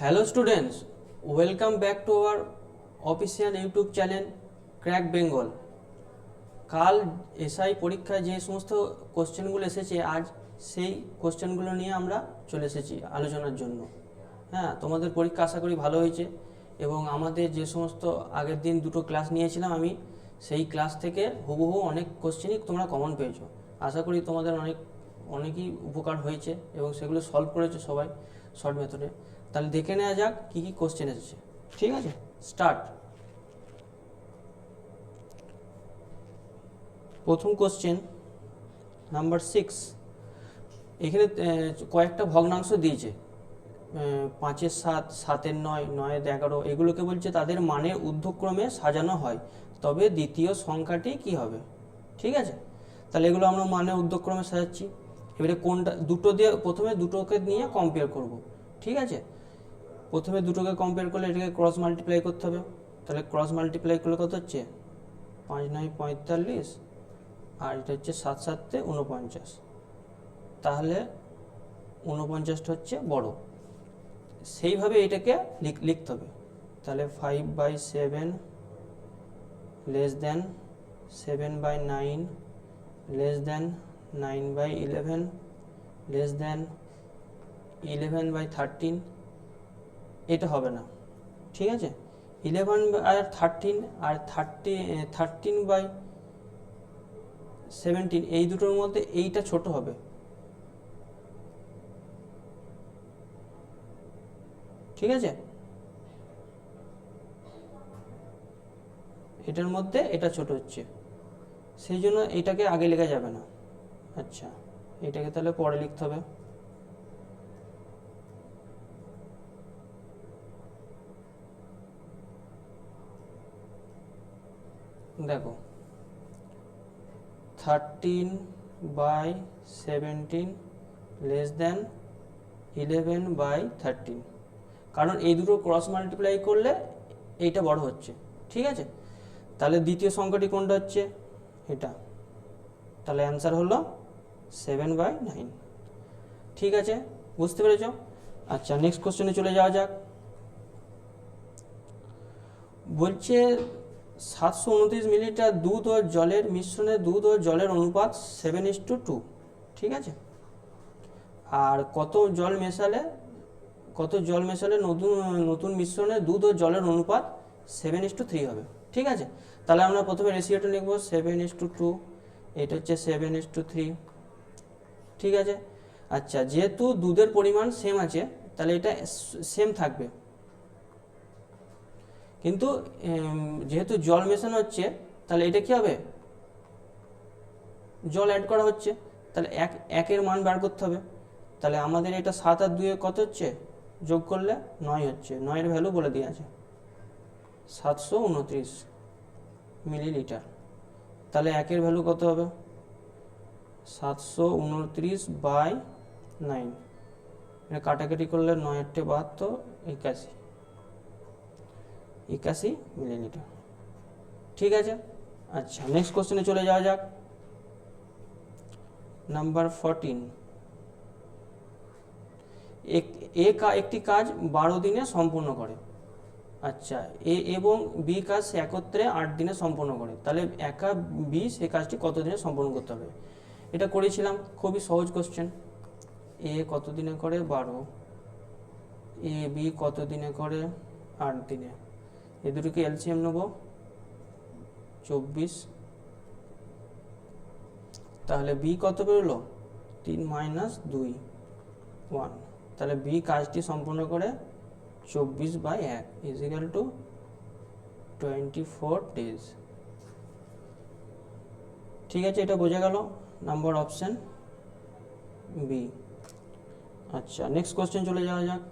Hello students, welcome back to our official YouTube channel Crack Bengal. কাল SI পরীক্ষায় যে সমস্ত কোশ্চেনগুলো এসেছে আজ সেই কোশ্চেনগুলো নিয়ে আমরা চলে এসেছি আলোচনার জন্য। হ্যাঁ, তোমাদের পরীক্ষা আশা করি ভালো হয়েছে এবং আমাদের যে সমস্ত আগের দিন দুটো ক্লাস নিয়েছিলাম আমি সেই ক্লাস থেকে হুবহু অনেক কোশ্চেনই তোমরা কমন পেয়েছো। আশা করি তোমাদের অনেকই উপকার হয়েছে এবং সেগুলো সলভ করেছো সবাই শর্ট মেথডে। তাহলে দেখে নেওয়া যাক কী কী কোশ্চেন এসেছে। ঠিক আছে, স্টার্ট। প্রথম কোশ্চেন নাম্বার 6। এখানে কয়েকটা ভগ্নাংশ দিয়েছে, 5-এর 7, 7-এর 9, 9-এর 11, এগুলোকে বলছে তাদের মানের ঊর্ধ্বক্রমে সাজানো হয়, তবে দ্বিতীয় সংখ্যাটি কি হবে। ঠিক আছে, তাহলে এগুলো আমরা মানে ঊর্ধ্বক্রমে সাজাচ্ছি। এবারে কোনটা প্রথমে দুটোকে নিয়ে কম্পেয়ার করব। ঠিক আছে, প্রথমে দুটোকে কম্পেয়ার করলে এটাকে ক্রস মাল্টিপ্লাই করতে হবে। তাহলে ক্রস মাল্টিপ্লাই করলে কত হচ্ছে, 5-9 45, আর এটা হচ্ছে 7-7 49। তাহলে 49টা হচ্ছে বড়, সেইভাবে এটাকে লিখতে হবে। তাহলে 5/7 less than 7/9 less than 9/11 less than 11/13। এটা হবে না। ঠিক আছে, 11 আর 13 আর 13/17 এই দুটোর মধ্যে এইটা ছোট হবে। ঠিক আছে, এটার মধ্যে এটা ছোট হচ্ছে, সেই জন্য এটাকে আগে লেখা যাবে না। আচ্ছা, এটাকে তাহলে পরে লিখতে হবে। দেখো, 13/17 লেস দেন 11/13, কারণ এই দুটো ক্রস মাল্টিপ্লাই করলে এইটা বড় হচ্ছে। ঠিক আছে, তাহলে দ্বিতীয় সংখ্যাটি কোনটা হচ্ছে, এটা। তাহলে অ্যান্সার হলো 7/9। ঠিক আছে, বুঝতে পেরেছ? আচ্ছা, নেক্সট কোশ্চেনে চলে যাওয়া যাক। বলছে 729 মিলিলিটার দুধ ও জলের মিশ্রণে দুধ ও জলের অনুপাত 7:2। ঠিক আছে, আর কত জল মেশালে নতুন মিশ্রণে দুধ ও জলের অনুপাত 7:3 হবে। ঠিক আছে, তাহলে আমরা প্রথমে রেশিওটা লিখবো 7:2, এটা হচ্ছে 7:3। ঠিক আছে, আচ্ছা, যেহেতু দুধের পরিমাণ সেম আছে তাহলে এটা সেম থাকবে, কিন্তু যেহেতু জল মেশানো হচ্ছে তাহলে এটা কি হবে, জল অ্যাড করা হচ্ছে, তাহলে একের মান বার করতে হবে। তাহলে আমাদের এটা 7 আর 2 কত হচ্ছে, যোগ করলে 9 হচ্ছে। 9-এর ভ্যালু বলে দেওয়া আছে 729 মিলিলিটার। তাহলে একের ভ্যালু কত হবে, 729/9। এটা কাটাকাটি করলে 9-8 72, 81 মিলিলিটার। ঠিক আছে, আচ্ছা, নেক্সট কোশ্চেনে চলে যাওয়া যাক। নাম্বার 14। একটি কাজ 12 দিনে সম্পূর্ণ করে। আচ্ছা, এ এবং বি কাজ একত্রে 8 দিনে সম্পন্ন করে, তাহলে একা বি সে কাজটি কত দিনে সম্পন্ন করতে হবে। এটা করেছিলাম, খুবই সহজ কোশ্চেন। এ কত দিনে করে, 12। এ বি কত দিনে করে, 8 দিনে। এ দুটোকে এলসিএম নেব, 24। তাহলে বি কত বেরোলো, 3 - 2 1। তাহলে বি কাজটি সম্পূর্ণ করে 24/1 = 24 ডেজ। ঠিক আছে, এটা বোঝা গেল, নাম্বার অপশন বি। আচ্ছা, নেক্সট কোশ্চেন চলে যাওয়া যাক।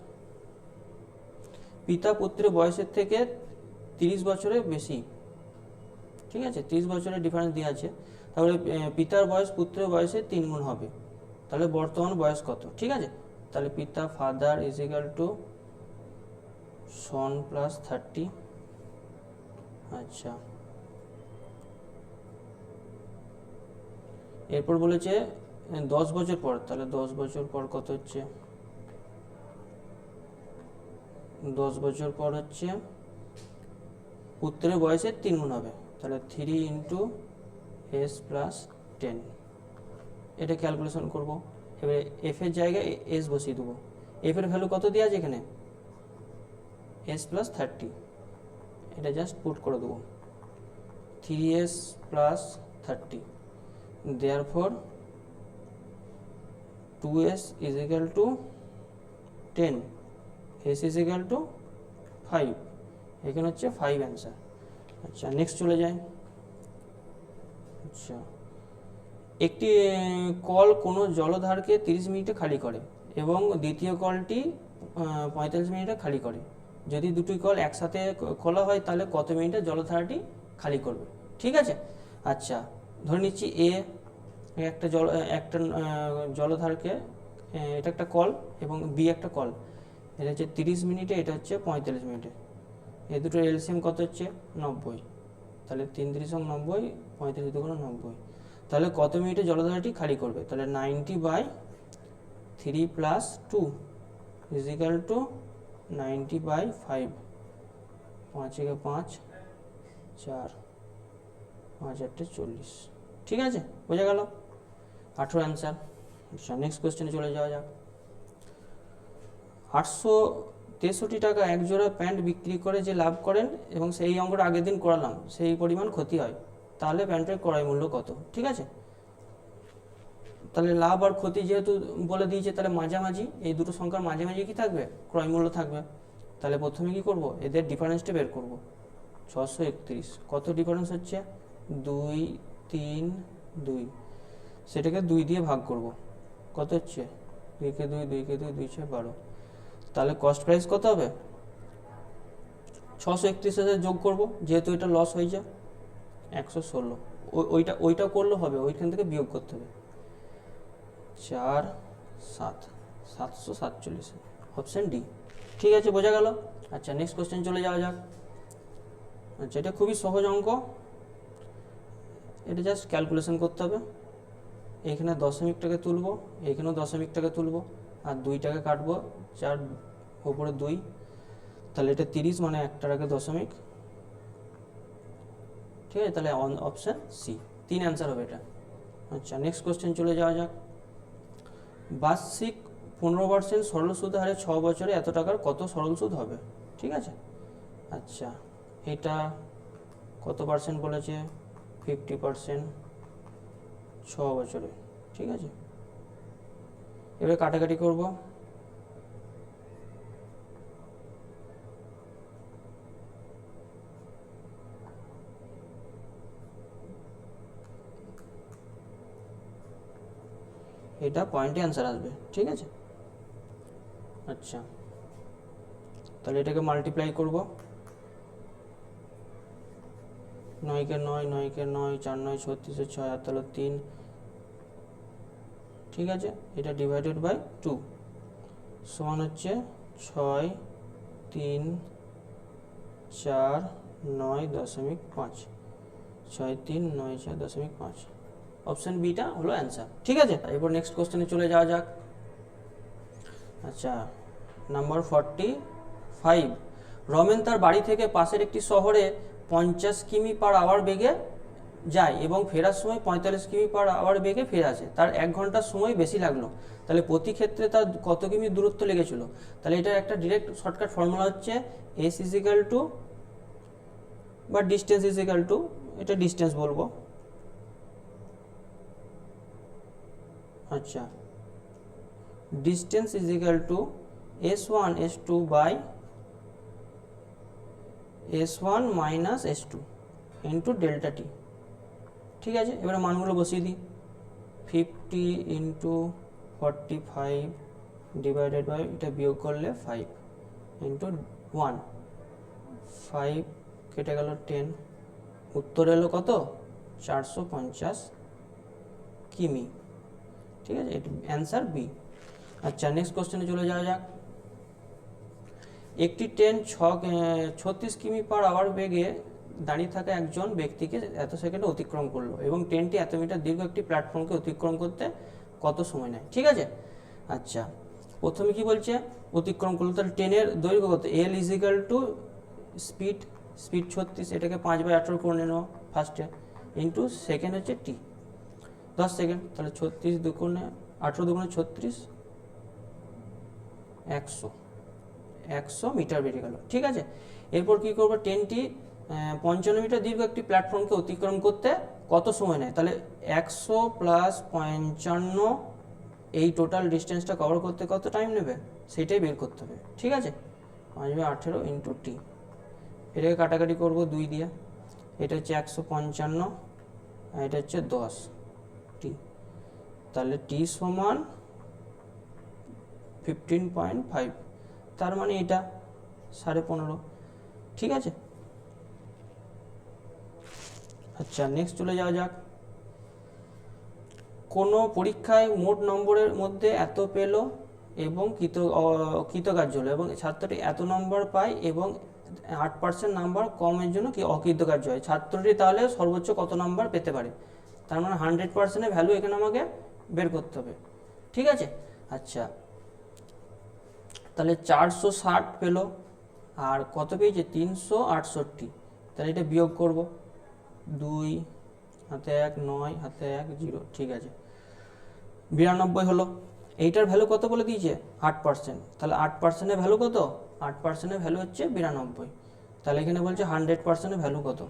পিতা পুত্রের বয়সের থেকে 30 বছরের বেশি। ঠিক আছে, 30 বছরের ডিফারেন্স দেওয়া আছে, তাহলে পিতার বয়স পুত্রের বয়সে 3 গুণ হবে। তাহলে বর্তমান বয়স কত। ঠিক আছে, তাহলে পিতা ফাদার = son + 30। আচ্ছা, এরপর বলেছে 10 বছর পর, তাহলে 10 বছর পর কত হচ্ছে, 10 বছর পর হচ্ছে উত্তরের বয়সের 3 গুণ হবে, তাহলে 3 ইন্টু এস প্লাস 10। এটা ক্যালকুলেশন করব। এবারে এফ এর জায়গায় এস বসিয়ে দেবো। এফ এর ভ্যালু কত দেওয়া আছে এখানে, এস প্লাস 30, এটা জাস্ট পুট করে দেবো 3s plus 30, therefore 2s is equal to 10, s is equal to 5, এখানে হচ্ছে 5 অ্যান্সার। আচ্ছা নেক্সট চলে যায়। আচ্ছা, একটি কল কোনো জলধারকে 30 মিনিটে খালি করে এবং দ্বিতীয় কলটি 45 মিনিটে খালি করে। যদি দুটি কল একসাথে খোলা হয় তাহলে কত মিনিটে জলধারাটি খালি করবে? ঠিক আছে। আচ্ছা ধরে নিচ্ছি একটা জলধারকে, এটা একটা কল এবং বি একটা কল, এটা হচ্ছে 30 মিনিটে, এটা হচ্ছে 45 মিনিটে। এই দুটোর এলসিএম কত হচ্ছে 90, তাহলে 3 3 90, 35 2 90, তাহলে কত মিনিটে জলধারাটি খালি করবে? তাহলে 90/3 প্লাস 2 ইজ ইকাল টু 90/5, 5 একে 5, 4, 5 8 40। ঠিক আছে, বোঝা গেল? 18 অ্যান্সার। আচ্ছা নেক্সট কোয়েশ্চেনে চলে যাওয়া যাক। 863 টাকা এক জোড়া প্যান্ট বিক্রি করে যে লাভ করেন এবং সেই অঙ্কটা আগের দিন করালাম সেই পরিমাণ ক্ষতি হয়, তাহলে প্যান্টের ক্রয় মূল্য কত? ঠিক আছে, তাহলে লাভ আর ক্ষতি যেহেতু বলে দিয়েছে, তাহলে মাঝামাঝি এই দুটো সংখ্যার মাঝামাঝি কি থাকবে? ক্রয় মূল্য থাকবে। তাহলে প্রথমে কি করব, এদের ডিফারেন্সটা বের করব। 631 কত ডিফারেন্স হচ্ছে? 2 3 2, সেটাকে 2 দিয়ে ভাগ করব। কত হচ্ছে? 2 কে 2, 2 কে 2, 2 6 12, তাহলে কস্ট প্রাইস কত হবে? 631 যোগ করব, যেহেতু এটা লস হয়ে যায় 116, ওইটা করলে হবে, ওইখান থেকে বিয়োগ করতে হবে। 4 7 747, অপশান ডি। ঠিক আছে, বোঝা গেল? আচ্ছা নেক্সট কোশ্চেন চলে যাওয়া যাক। আচ্ছা এটা খুবই সহজ অঙ্ক, এটা জাস্ট ক্যালকুলেশন করতে হবে। এইখানে দশমিকটাকে তুলবো, এইখানেও দশমিকটাকে তুলবো, আর 2টাকে কাটবো, 4 ওপরে 2, তাহলে এটা 30, মানে একটার আগে দশমিক। ঠিক আছে, তাহলে অপশান সি 3 অ্যান্সার হবে এটা। আচ্ছা নেক্সট কোশ্চেন চলে যাওয়া যাক। বার্ষিক 15% সরল সুদ হারে 6 বছরে এত টাকার কত সরল সুদ হবে? ঠিক আছে। আচ্ছা এটা কত পার্সেন্ট বলেছে? 50% 6 বছরে। ঠিক আছে, এবারে কাটাকাটি করব। এটা পয়েন্টে অ্যান্সার আসবে। ঠিক আছে। আচ্ছা তাহলে এটাকে মাল্টিপ্লাই করব, 9 কে 9, 9 কে 9, 4 9 36, 6 আর তাহলে 3। ঠিক আছে, এটা ডিভাইডেড বাই 2 সমান হচ্ছে 6 3 4 9.5, 6 3 9 4.5, অপশান বিটা হলো অ্যান্সার। ঠিক আছে, এরপর নেক্সট কোশ্চেনে চলে যাওয়া যাক। আচ্ছা নাম্বার 45, রমেন তার বাড়ি থেকে পাশের একটি শহরে 50 কিমি পার আওয়ার বেগে যায় এবং ফেরার সময় 45 কিমি পার আওয়ার বেগে ফিরে আসে। তার 1 ঘন্টার সময় বেশি লাগলো, তাহলে প্রতি ক্ষেত্রে তার কত কিমি দূরত্ব লেগেছিল? তাহলে এটা একটা ডিরেক্ট শর্টকাট ফর্মুলা হচ্ছে এস ইজিক্যাল টু বা ডিস্টেন্স ইজিক্যাল টু, এটা ডিস্টেন্স বলবো। আচ্ছা distance equal to s1 s2 by s1 minus s2 into delta t. ঠিক আছে, এবারে মানগুলো বসিয়ে দিই। 50 ইন্টু 45 ডিভাইডেড বাই, এটা বিয়োগ করলে 5 ইন্টু 1, 5 কেটে গেল 10, উত্তর এলো কত? 450 কিমি। ঠিক আছে, এটা অ্যান্সার বি। আচ্ছা নেক্সট কোশ্চেনে চলে যাওয়া যাক। একটি ট্রেন 36 কিমি পার আওয়ার বেগে দাঁড়িয়ে থাকা একজন ব্যক্তিকে এত সেকেন্ডে অতিক্রম করলো এবং ট্রেনটি এত মিটার দীর্ঘ একটি প্ল্যাটফর্মকে অতিক্রম করতে কত সময় নেয়? ঠিক আছে। আচ্ছা প্রথমে কি বলছে অতিক্রম করলো, তাহলে ট্রেনের দৈর্ঘ্য কত, এল is equal to speed, speed 36, এটাকে 5/18 করে নেব ফার্স্টে, ইন্টু সেকেন্ড হচ্ছে টি 10 সেকেন্ড, তাহলে 36 দুগুণে 18 দুগুণে 36, 100 মিটার বেরিয়ে গেল। ঠিক আছে, এরপর কি করবো, ট্রেনটি 55 মিটার দীর্ঘ একটি প্ল্যাটফর্মকে অতিক্রম করতে কত সময় নেয়, তাহলে 100 প্লাস 55, এই টোটাল ডিস্টেন্সটা কভার করতে কত টাইম নেবে সেটাই বের করতে হবে। ঠিক আছে, 5/18 ইন্টু টি, এটাকে কাটাকাটি করবো 2 দিয়ে, এটা হচ্ছে 155 আর এটা হচ্ছে 10 টি, তাহলে টি সমান 15.5, তার মানে এটা 15.5। ঠিক আছে, আচ্ছা নেক্সট চলে যাওয়া যাক। কোনো পরীক্ষায় মোট নম্বরের মধ্যে এত পেল এবং কৃতকার্য হলো, এবং ছাত্রটি এত নম্বর পায় এবং 8% নাম্বার কমের জন্য কি অকৃতকার্য হয়, ছাত্রটি তাহলে সর্বোচ্চ কত নাম্বার পেতে পারে, তার মানে 100%-এর ভ্যালু এখানে আমাকে বের করতে হবে। ঠিক আছে, আচ্ছা তাহলে 460 পেলো আর কত পেয়েছে 368, তাহলে এটা বিয়োগ করব, 2 হাতে 1 9 হাতে 1 0, ঠিক আছে 92 হলো। এইটার ভ্যালু কত বলে দিয়েছে 8%, তাহলে 8%-এর ভ্যালু কত, 8%-এর ভ্যালু হচ্ছে 92, তাহলে এখানে বলছে 100%-এর ভ্যালু কত,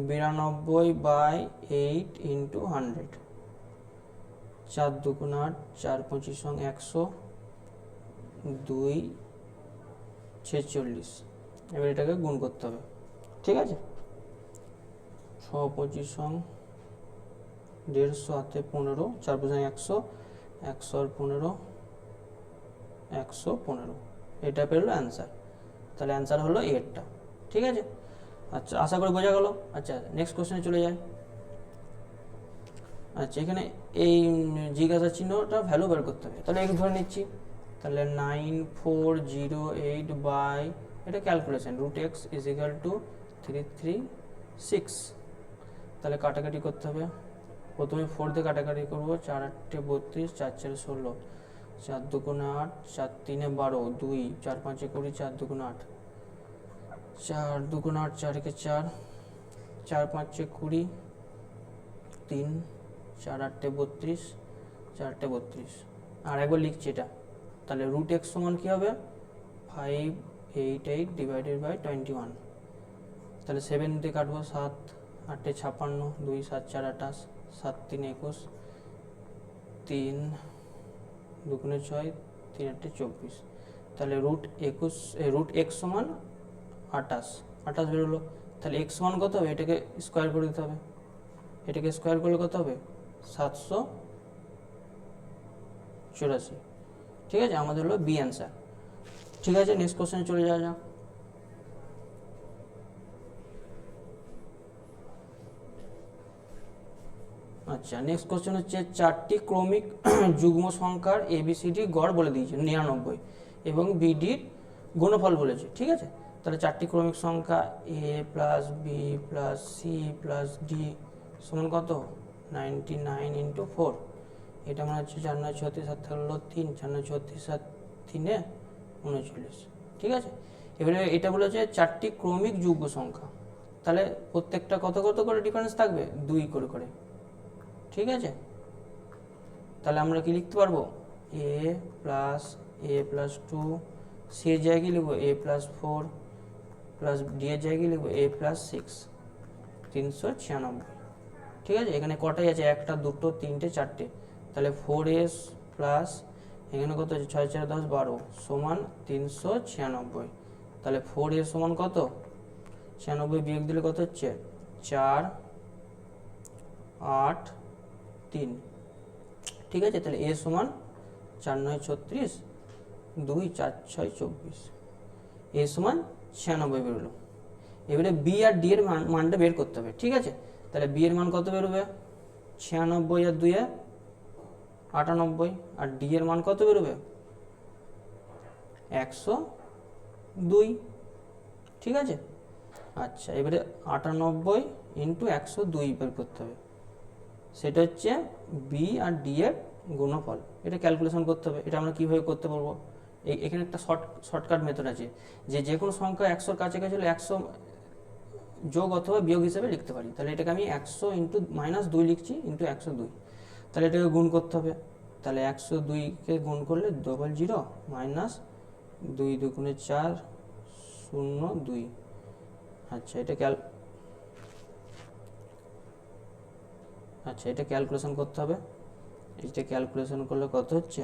92/8 ইন্টু 100, 4 দুগুণ 8, 4 25 100, 2 46, এবার এটাকে গুণ করতে হবে। ঠিক আছে, 6 25 150 হাতে 15, 4 5 100, 100 আর 15, 115, এটা পেলো অ্যান্সার, তাহলে অ্যান্সার হলো এরটা। ঠিক আছে, আচ্ছা আশা করি বোঝা গেল। আচ্ছা নেক্সট কোশ্চেনে চলে যায়। আচ্ছা এখানে এই জিজ্ঞাসা চিহ্নটা ভ্যালু বের করতে হবে, তাহলে একটু ধরে নিচ্ছি, তাহলে 9408 বাই, এটা calculation, √x is equal to 336, তাহলে কাটাকাটি করতে হবে, প্রথমে 4 দিয়ে কাটাকাটি করবো, 4 8 32, 4 4 16, 4 2 8, 4 3 12, 2 4 5 20, 4 2 8, 4 2 8, 4 1 4, 4 5 20, 3 4 8 32, 4 32, আর একবার লিখছি এটা, তাহলে √x সমান কি হবে 588 ডিভাইডেড বাই 21, তাহলে 7 দিয়ে কাটবো, 7 8 56, 2 7 4 28, 7 3 21, 3 2 6, 3 8 24, তাহলে √x সমান 28 বেরোলো, তাহলে x সমান কত হবে, এটাকে স্কোয়ার করে দিতে হবে, এটাকে স্কোয়ার করলে কত হবে 784। ঠিক আছে, আমাদের হলো বি অ্যান্সার। ঠিক আছে, নেক্সট কোশ্চেনে চলে যাওয়া যাক। আচ্ছা নেক্সট কোশ্চেন হচ্ছে 4টি ক্রমিক যুগ্ম সংখ্যার ABCD গড় বলে দিয়েছে 99 এবং BD গুণফল বলেছে। ঠিক আছে, তাহলে 4টি ক্রমিক সংখ্যা A plus B plus C plus D সমান কত 99 ইন্টু 4, এটা মনে হচ্ছে 4 9 36 7 হলো 3, 4 9 36 7 3 39। ঠিক আছে, এবারে এটা বলেছে 4টি ক্রমিক যুগ্ম সংখ্যা, তাহলে প্রত্যেকটা কত কত করে ডিফারেন্স থাকবে 2 করে করে। ঠিক আছে, তাহলে আমরা কি লিখতে পারবো a প্লাস 2, c এর জায়গায় লিখবো a প্লাস 4 প্লাস d এর জায়গায় লিখবো a প্লাস 6, 396। ঠিক আছে, এখানে কটাই আছে 1টা 2টো 3টে 4টে, তাহলে 4s প্লাস এখানে কত আছে 6 4 10 12 সমান 396, তাহলে 4s সমান কত 96 বিয়োগ দিলে কত হচ্ছে 4 8 3। ঠিক আছে, তাহলে a সমান 4 9 36, 2 4 6 24, a সমান 96 বেরোলো। এবারে b আর d এর মানটা বের করতে হবে। ঠিক আছে, তাহলে b এর মান কত বেরোবে 96 আর 2 98, আর d এর মান কত বেরোবে 102। ঠিক আছে, আচ্ছা এবারে 98 ইন্টু 102 বের করতে হবে, সেটা হচ্ছে b আর d এর গুণফল। এটা ক্যালকুলেশন করতে হবে। এটা আমরা কীভাবে করতে পারবো, এখানে একটা শর্টকাট মেথড আছে, যে কোনো সংখ্যা 100-র কাছাকাছি হলে 100 যোগ অথবা বিয়োগ হিসেবে লিখতে পারি। তাহলে এটাকে আমি 100 ইন্টু -2 লিখছি, ইন্টু 102। তাহলে এটাকে গুণ করতে হবে। তাহলে 102কে গুণ করলে 00 মাইনাস 2 দুগুণে 4 0 2। আচ্ছা এটা ক্যালকুলেশন করতে হবে। এটা ক্যালকুলেশন করলে কত হচ্ছে,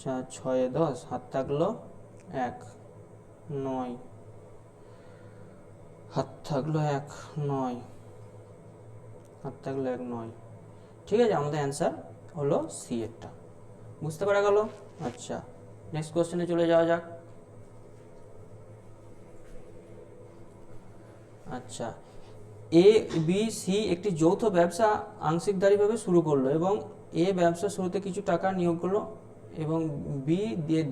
4 6 10, হাত থাকলো 1 9, হাত থাকলো 1 9, হাত থাকলো 1 9। ঠিক আছে, আমাদের অ্যান্সার হলো সি এরটা। বুঝতে পারা গেল? আচ্ছা, নেক্সট কোশ্চেনে চলে যাওয়া যাক। আচ্ছা, এ বি সি একটি যৌথ ব্যবসা আংশিকদারিভাবে শুরু করলো এবং এ ব্যবসা শুরুতে কিছু টাকা নিয়োগ করলো এবং বি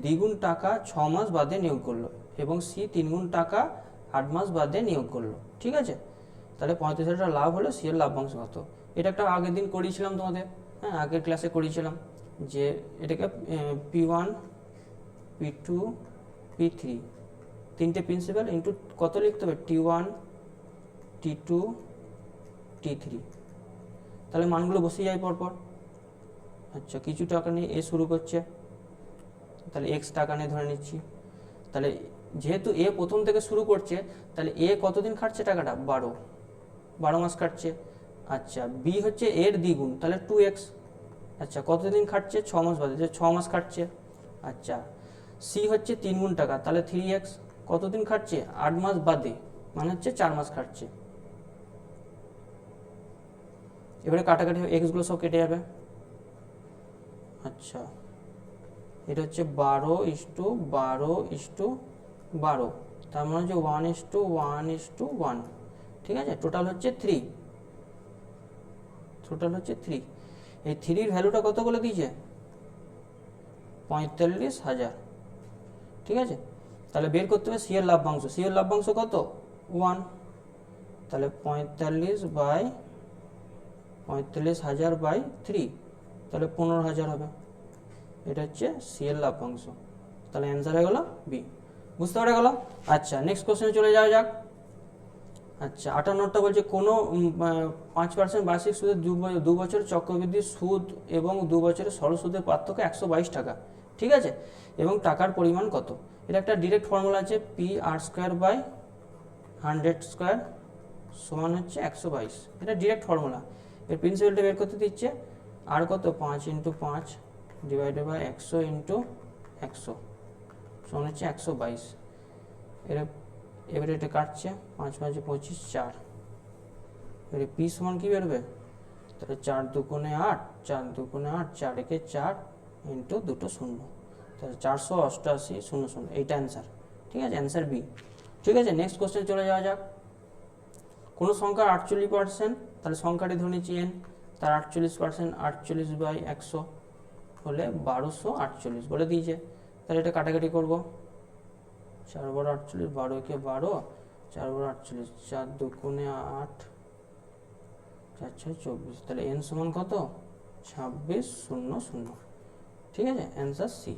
দ্বিগুণ টাকা 6 মাস বাদে নিয়োগ করলো এবং সি 3 গুণ টাকা 8 মাস বাদে নিয়োগ করলো। ঠিক আছে, তাহলে 35,000 টাকা লাভ হলো, সি এর লাভ্যাংশ কত? এটা একটা আগের দিন করিয়েছিলাম তোমাদের, হ্যাঁ আগের ক্লাসে করিয়েছিলাম, যে এটাকে P1 P2 P3 তিনটে প্রিন্সিপাল ইন্টু কত লিখতে হবে, T1 T2 T3। তাহলে মানগুলো বসে যায় পরপর। আচ্ছা, কিছু টাকা নিয়ে এ শুরু করছে, তাহলে এক্স টাকা নিয়ে ধরে নিচ্ছি। তাহলে যেহেতু এ প্রথম থেকে শুরু করছে, তাহলে এ কতদিন খাটছে টাকাটা, 12 মাস খাটছে। আচ্ছা, বি হচ্ছে এর দ্বিগুণ, তাহলে 2x। আচ্ছা, কতদিন খাটছে, 6 মাস বাদে, যে 6 মাস খাটছে। আচ্ছা, সি হচ্ছে 3 গুণ টাকা, তাহলে 3x। কতদিন খাটছে, 8 মাস বাদে, মানে হচ্ছে 4 মাস খাটছে। এবারে কাটাকাটি এক্সগুলো সব কেটে যাবে। আচ্ছা, এটা হচ্ছে 12:12:12, তার মানে হচ্ছে 1:1:1। ঠিক আছে, টোটাল হচ্ছে 3। এই 3-র ভ্যালুটা কত বলে দিয়েছে, 45,000। ঠিক আছে, তাহলে বের করতে হবে সি এর লাভ্যাংশ। সি এর লাভ্যাংশ কত, 1। তাহলে 45,000/3, তাহলে 15,000 হবে। এটা হচ্ছে সি এর লাভ্যাংশ। তাহলে অ্যান্সার হয়ে গেল বি। বুঝতে পারা গেল? আচ্ছা, নেক্সট কোশ্চেনে চলে যাওয়া যাক। আচ্ছা, 58টা বলছে কোনো 5% বার্ষিক সুদের 2 বছর চক্রবৃদ্ধি সুদ এবং 2 বছরের সরল সুদের পার্থক্য 122 টাকা। ঠিক আছে, এবং টাকার পরিমাণ কত? এটা একটা ডিরেক্ট ফর্মুলা আছে, PR² 100² সমান হচ্ছে 122। এটা ডিরেক্ট ফর্মুলা। এর প্রিন্সিপালটা বের করতে দিচ্ছে, আর কত, 5 × 5 ডিভাইডেড বাই 100 × 100 সমান হচ্ছে 122। এবারে এটা কাটছে, 5 5 25 4। এবারে পি সমান কি বেরোবে, তাহলে 4 দুগুণে 8, 4 দুগুণে 8, 4 একে 4 ইন্টু দুটো শূন্য, তাহলে 488 0 0। এইটা অ্যান্সার। ঠিক আছে, অ্যান্সার বি। ঠিক আছে, নেক্সট কোশ্চেন চলে যাওয়া যাক। কোনো সংখ্যার 48%, তাহলে সংখ্যাটি ধরে নিচ্ছি এন, তার 48% 48/100 হলে 1248 বলে দিয়েছে। তাহলে এটা কাটাকাটি করব, 4 বার 48, 12 একে 12, 4 বার 48, 4 দুগুণে 8, 4 6 24। তাহলে এন সমান কত, 26 0 0। ঠিক আছে, অ্যান্সার সি।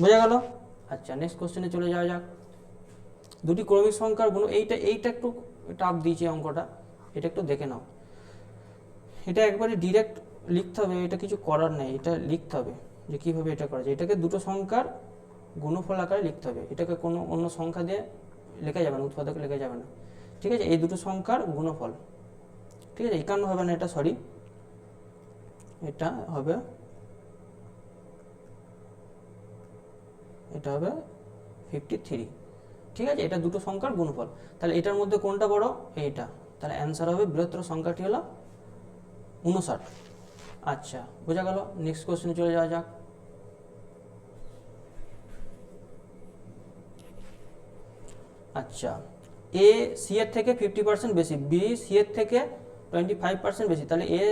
বোঝা গেল? আচ্ছা, নেক্সট কোশ্চেনে চলে যাওয়া যাক। দুটি ক্রমিক সংখ্যার গুণ, এইটা একটু টাফ দিয়েছে অঙ্কটা, এটা একটু দেখে নাও। এটা একবারে ডিরেক্ট লিখতে হবে, এটা কিছু করার নেই, এটা লিখতে হবে যে কীভাবে এটা করা যায়। এটাকে দুটো সংখ্যার গুণফল আকারে লিখতে হবে, এটাকে কোনো অন্য সংখ্যা দিয়ে লেখা যাবে না, উৎপাদক লেখা যাবে না। ঠিক আছে, এই দুটো সংখ্যার গুণফল। ঠিক আছে, 51 হবে না, এটা সরি, এটা হবে 53। ঠিক আছে, এটা দুটো সংখ্যার গুণফল। তাহলে এটার মধ্যে কোনটা বড়, এইটা। তাহলে অ্যান্সার হবে বৃহত্তর সংখ্যাটি হলো 59। আচ্ছা, বোঝা গেল? নেক্সট কোশ্চেনে চলে যাওয়া যাক। আচ্ছা, এ সি এর থেকে 50% বেশি, বি সি এর থেকে 25% বেশি, তাহলে এ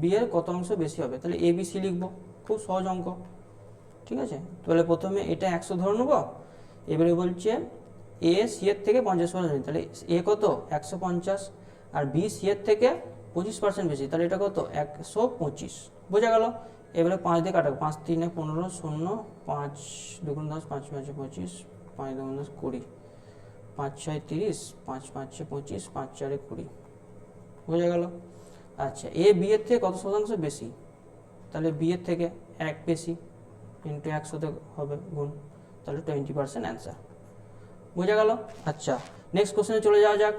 বি এর কত অংশ বেশি হবে? তাহলে এ বি সি লিখবো, খুব সহজ অঙ্ক। ঠিক আছে, তাহলে প্রথমে এটা 100 ধরে নেবো। এবারে বলছে এ সি এর থেকে 50% বেশি, তাহলে এ কত, 150, আর বি সি এর থেকে 25% বেশি, তাহলে এটা কত, 125। বোঝা গেল? এবারে 5 দিয়ে কাটাবো, 5 3 15 0, 5 2 10, 5 5 25, 5 2 10 20, 5 6 30, 5 5 25, 5 4 20। বোঝা গেল? আচ্ছা, এ বি এর থেকে কত শতাংশ বেশি? তাহলে বি এর থেকে 1 বেশি, ইন্টু 100 হবে গুণ, তাহলে 20% অ্যান্সার। বোঝা গেল? আচ্ছা, নেক্সট কোশ্চেনে চলে যাওয়া যাক।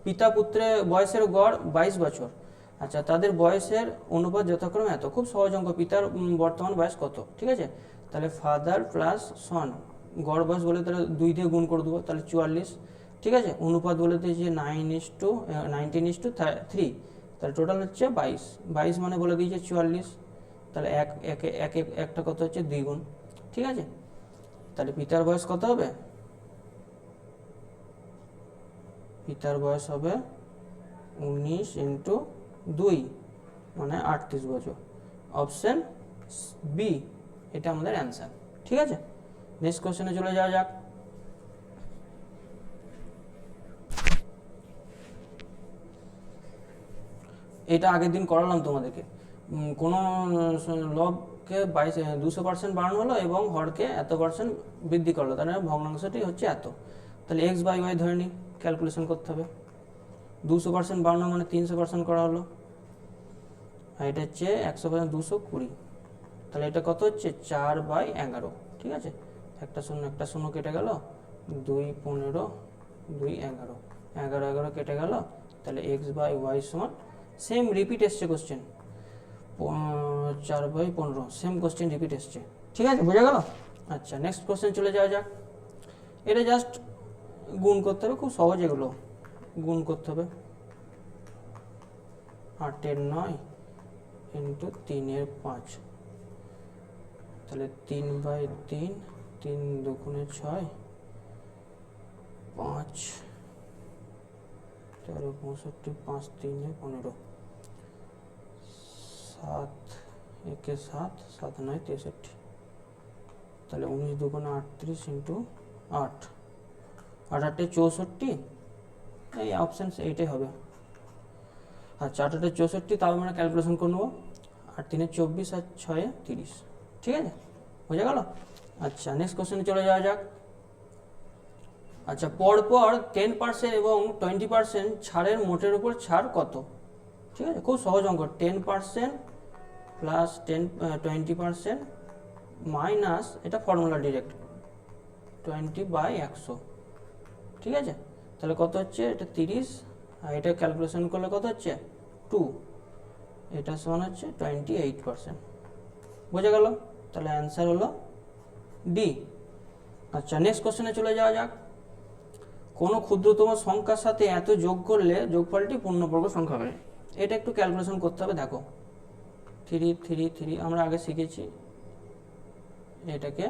পিতা পুত্রের বয়সের গড় 22 বছর। আচ্ছা, তাদের বয়সের অনুপাত যথাক্রমে এত। খুব সহজ অঙ্ক। পিতার বর্তমান বয়স কত? ঠিক আছে, তাহলে ফাদার প্লাস সন, গড় বয়স বলে তাহলে 2 দিয়ে গুণ করে দেবো, তাহলে 44। ঠিক আছে, অনুপাত বলে দিয়েছে 19:3, তাহলে টোটাল হচ্ছে 22 মানে বলে দিয়েছে 44, তাহলে একটা কত হচ্ছে 2 গুণ। ঠিক আছে, তাহলে পিতার বয়স কত হবে? পিতার বয়স হবে 19 × 2 মানে 38 বছর। অপশন বি এটা আমাদের অ্যান্সার। ঠিক আছে, নেক্সট কোশ্চেনে চলে যাওয়া যাক। এটা আগের দিন করালাম তোমাদেরকে। কোনো লবকে 200% বাড়ানো হলো এবং হরকে এত % বৃদ্ধি করলো, তাহলে ভগ্নাংশটি হচ্ছে এত। তাহলে x/y ধরে নিই, ক্যালকুলেশন করতে হবে। 200% বাড়ানো মানে 300% করা হলো, আর এটা হচ্ছে 100%, 220। তাহলে এটা কত হচ্ছে? 4/11। ঠিক আছে, একটা শূন্য কেটে গেল, 2 15, 2 11, 11 কেটে গেল, তাহলে x/y সমান সেম রিপিট এসছে কোশ্চেন, 4/15 সেম কোশ্চেন রিপিট এসছে। ঠিক আছে, বোঝা গেল? আচ্ছা, নেক্সট কোশ্চেন চলে যাওয়া যাক। এটা জাস্ট গুণ করতে হবে, খুব সহজ এগুলো গুণ করতে হবে। 8 × 9 × 3 × 5, তাহলে 3/3, 3 2 6, 5 13 65, 5 3 15, 7 1 7, 7 9 63, তাহলে 19 2 38 × 8, 8 8 64, এই অপশান এইটাই হবে। আচ্ছা, 8 8 64, তাও আমরা ক্যালকুলেশন করে নেবো, 8 3 24 আর 6 30। ঠিক আছে, বোঝা গেল? আচ্ছা, নেক্সট কোশ্চেনে চলে যাওয়া যাক। আচ্ছা, পরপর 10% এবং 20% ছাড়ের মোটের উপর ছাড় কত? ঠিক আছে, খুব সহজ অঙ্ক। 10% প্লাস 20% মাইনাস, এটা ফর্মুলা ডিরেক্ট, 20/100। ঠিক আছে, তাহলে কত হচ্ছে? এটা 30, আর এটা ক্যালকুলেশন করলে কত হচ্ছে? 2, এটা সমান হচ্ছে 28%। বোঝা গেল? তাহলে অ্যান্সার হলো ডি। আচ্ছা, নেক্সট কোশ্চেনে চলে যাওয়া যাক। কোনো ক্ষুদ্রতম সংখ্যার সাথে এত যোগ করলে যোগফলটি পূর্ণবর্গ সংখ্যা হবে। এটা একটু ক্যালকুলেশন করতে হবে। দেখো, 3 3 3 আমরা আগে শিখেছি, এটাকে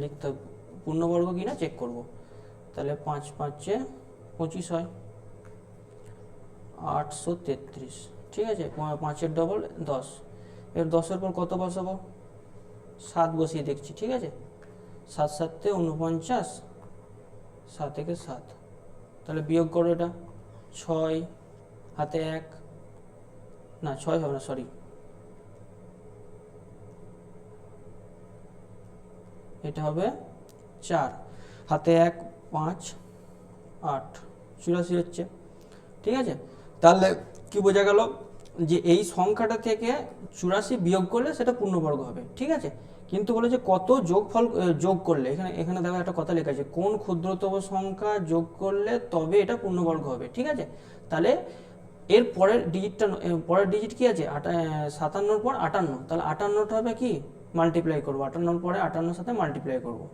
লিখতে হবে, পূর্ণবর্গ কিনা চেক করব। তাহলে 5 5 25 হয়, 833। ঠিক আছে, 5 ডবল 10, এর 10-এর পর কত বসাবো? 7 বসিয়ে দেখছি। ঠিক আছে, 7 7 49, 7 থেকে 7, তাহলে বিয়োগ করো, এটা 6 হাতে 1, না 6 হবে না, সরি, এটা হবে 4 হাতে 1, 5 8, 84 হচ্ছে। ঠিক আছে, তাহলে কি বোঝা গেল? যে এই সংখ্যাটা থেকে 84 বিয়োগ করলে সেটা পূর্ণবর্গ হবে। ঠিক আছে, কিন্তু বলে যে কত যোগফল যোগ করলে, এখানে দেখো একটা কথা লেখা আছে, কোন ক্ষুদ্রতম সংখ্যা যোগ করলে তবে এটা পূর্ণবর্গ হবে। ঠিক আছে, তাহলে এর পরের ডিজিট কি আছে? 57 পর 58, তাহলে 58টা হবে কি? মাল্টিপ্লাই করবো, 58 পরে 58 সাথে মাল্টিপ্লাই করবো,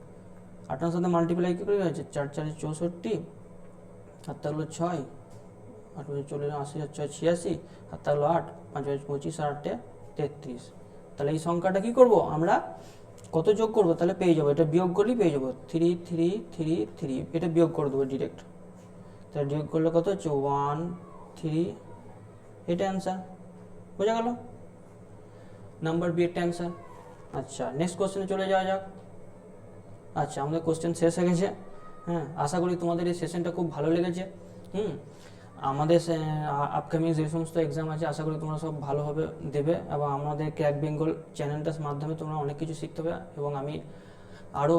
58 সাথে মাল্টিপ্লাই কি করে হয়েছে? 4 4 64, আর তা হলো 6, 8 চলে 80 আর 6 86, আর তা হলো 8, 5 25 আর 8 33। তাহলে এই সংখ্যাটা কি করব আমরা? কত যোগ করব? তাহলে পেয়ে যাবো, এটা বিয়োগ করলেই পেয়ে যাবো 3 3 3 3, এটা বিয়োগ করে দেবো ডিরেক্ট। তাহলে বিয়োগ করলে কত হচ্ছে? 1 3, এটা অ্যান্সার। বোঝা গেল? নাম্বার বি এর অ্যান্সার। আচ্ছা, নেক্সট কোশ্চেনে চলে যাওয়া যাক। আচ্ছা, আমাদের কোশ্চেন শেষ হয়ে গেছে। হ্যাঁ, আশা করি তোমাদের এই সেশনটা খুব ভালো লেগেছে। আমাদের আপকামিং যে সমস্ত এক্সাম আছে আশা করি তোমরা সব ভালোভাবে দেবে, এবং আমাদের ক্র্যাক বেঙ্গল চ্যানেলটার মাধ্যমে তোমরা অনেক কিছু শিখতে হবে, এবং আমি আরও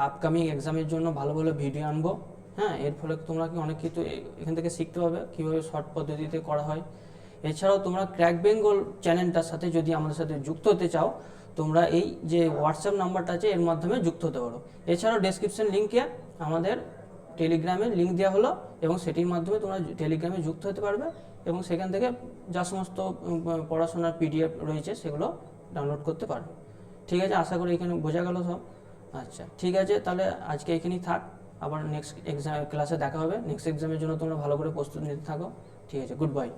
আপকামিং এক্সামের জন্য ভালো ভালো ভিডিও আনবো। হ্যাঁ, এর ফলে তোমরা কি অনেক কিছু এখান থেকে শিখতে পাবে কীভাবে শর্ট পদ্ধতিতে করা হয়। এছাড়াও তোমরা ক্র্যাক বেঙ্গল চ্যানেলটার সাথে যদি আমাদের সাথে যুক্ত হতে চাও, তোমরা এই যে হোয়াটসঅ্যাপ নাম্বারটা আছে এর মাধ্যমে যুক্ত হতে পারো। এছাড়াও ডেসক্রিপশন লিঙ্কে আমাদের টেলিগ্রামে লিঙ্ক দেওয়া হলো, এবং সেটির মাধ্যমে তোমরা টেলিগ্রামে যুক্ত হতে পারবে, এবং সেখান থেকে যা সমস্ত পড়াশোনার পিডিএফ রয়েছে সেগুলো ডাউনলোড করতে পারবে। ঠিক আছে, আশা করি এখানে বোঝা গেল সব। আচ্ছা ঠিক আছে, তাহলে আজকে এখানেই থাক, আবার নেক্সট এক্সাম ক্লাসে দেখা হবে। নেক্সট এক্সামের জন্য তোমরা ভালো করে প্রস্তুতি নিতে থাকো। ঠিক আছে, গুড বাই।